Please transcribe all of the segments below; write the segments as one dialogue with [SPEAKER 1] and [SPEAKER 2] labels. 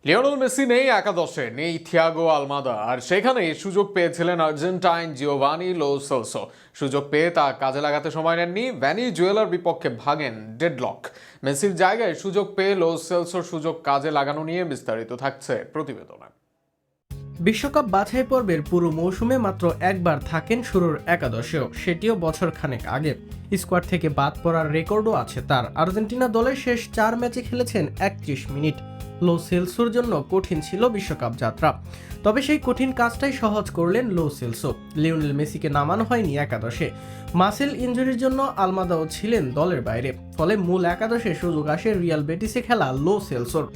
[SPEAKER 1] Lionel Messi নেই একাদশে, নেই থিয়াগো আলমাদা, আর সেখানেই সুযোগ পেয়েছিলেন আর্জেন্টাইন জিওভানি লো সেলসো। সুযোগ পেয়ে তা কাজে লাগাতে সময় নেননি, ভেনেজুয়েলার বিপক্ষে ভাঙেন ডেডলক। মেসির জায়গায় সুযোগ পেয়ে লো সেলসোর সুযোগ কাজে লাগানো নিয়ে বিস্তারিত থাকছে প্রতিবেদনে।
[SPEAKER 2] বিশ্বকাপ বাছাই পর্বের পুরো মৌসুমে মাত্র একবার থাকেন শুরুর একাদশেও, সেটিও বছর খানেক আগে। স্কোয়াড থেকে বাদ পড়ার রেকর্ডও আছে তার। আর্জেন্টিনা দলের শেষ 4 ম্যাচে খেলেছেন 31 মিনিট। লো সেলসোর জন্য কঠিন ছিল বিশ্বকাপ যাত্রা, তবে সেই কঠিন কাজটাই সহজ করলেন লো সেলসো। লিওনেল মেসিকে নামানো হয়নি একাদশে। মাসেল ইনজুরির জন্য আলমাদাও ছিলেন দলের বাইরে, ফলে মূল একাদশে সুযোগ আসে রিয়াল বেটিসে খেলা লো সেলসোর।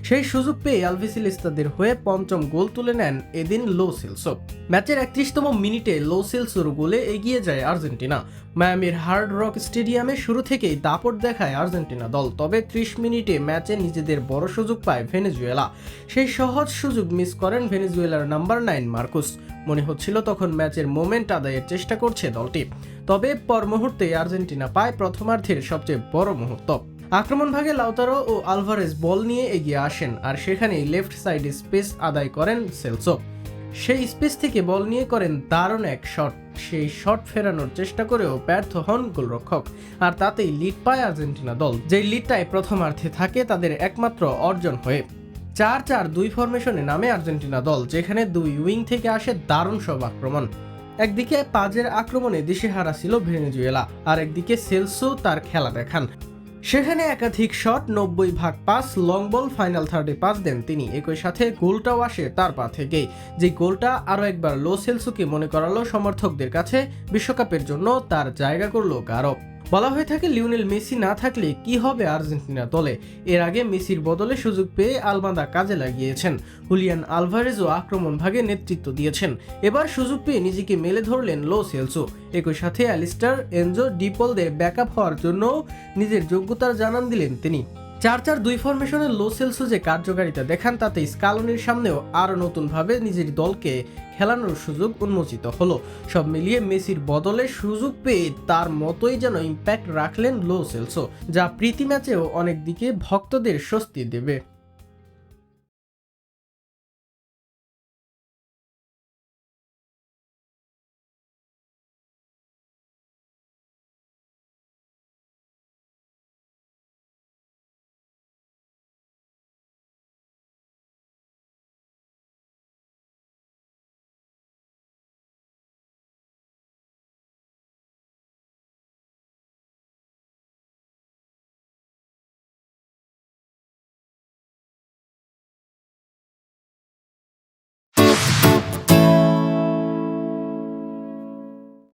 [SPEAKER 2] সেই সুযোগ পেয়ে আলভিসিলিস্তাদের হয়ে পঞ্চম গোল তুলে নেন এদিন লো সেলসো। ম্যাচের 31তম মিনিটে লো সেলসোর গোলে এগিয়ে যায় আর্জেন্টিনা। মায়ামির হার্ড রক স্টেডিয়ামে শুরু থেকেই দাপট দেখায় আর্জেন্টিনা দল, তবে 30 মিনিটে ম্যাচে নিজেদের বড় সুযোগ পায় ভেনেজুয়েলা। সেই সহজ সুযোগ মিস করেন ভেনেজুয়েলার নাম্বার 9 মার্কুস। মনে হচ্ছিল তখন ম্যাচের মোমেন্ট আদায়ের চেষ্টা করছে দলটি, তবে পর মুহূর্তে আর্জেন্টিনা পায় প্রথমার্ধের সবচেয়ে বড় মুহূর্ত। আক্রমণ ভাগে লাউতারো ও আলভারেজ বল নিয়ে এগিয়ে আসেন, আর সেখানেই লেফট সাইডে স্পেস আদায় করেন সেলসো। সেই স্পেস থেকে বল নিয়ে করেন দারুণ এক শট। সেই শট ফেরানোর চেষ্টা করেও ব্যর্থ হন গোলরক্ষক, আর তাতেই লিড পায় আর্জেন্টিনা দল, যেই লিডটাই প্রথমার্ধে থাকে তাদের একমাত্র অর্জন হয়ে। 4-4-2 ফরমেশনে নামে আর্জেন্টিনা দল, যেখানে দুই উইং থেকে আসে দারুণ সব আক্রমণ। একদিকে পাজের আক্রমণে দিশেহারা ছিল ভেনেজুয়েলা, আর একদিকে সেলসো তার খেলা দেখান। সেখানে একাধিক shot, 90% pass, long ball, final থার্ডে পাস দেন তিনি। একই সাথে গোলটাও আসে তার পা থেকেই, যে গোলটা আরও একবার লো সেলসোকে মনে করালো সমর্থকদের কাছে বিশ্বকাপের জন্য তার জায়গা করলো গারো। বলা হয়ে থাকে লিওনেল মেসি না থাকলে কি হবে আর্জেন্টিনা দলে। এর আগে মেসির বদলে সুযোগ পেয়ে আলমাদা কাজে লাগিয়েছেন। হুলিয়ান আলভারেজও আক্রমণ ভাগে নেতৃত্ব দিয়েছেন। এবার সুযোগ পেয়ে নিজেকে মেলে ধরলেন লো সেলসো। একই সাথে অ্যালিস্টার, এনজো, ডিপলদের ব্যাকআপ হওয়ার জন্য নিজের যোগ্যতার জানান দিলেন তিনি। 4-4-2 ফরমেশনের লো সেলসো যে কার্যকারিতা দেখান, তাতে স্কালোনির সামনেও আরও নতুনভাবে নিজের দলকে খেলানোর সুযোগ উন্মোচিত হলো। সব মিলিয়ে মেসির বদলে সুযোগ পেয়ে তার মতোই যেন ইম্প্যাক্ট রাখলেন লো সেলসো, যা প্রীতি ম্যাচেও অনেক দিকে ভক্তদের স্বস্তি দেবে।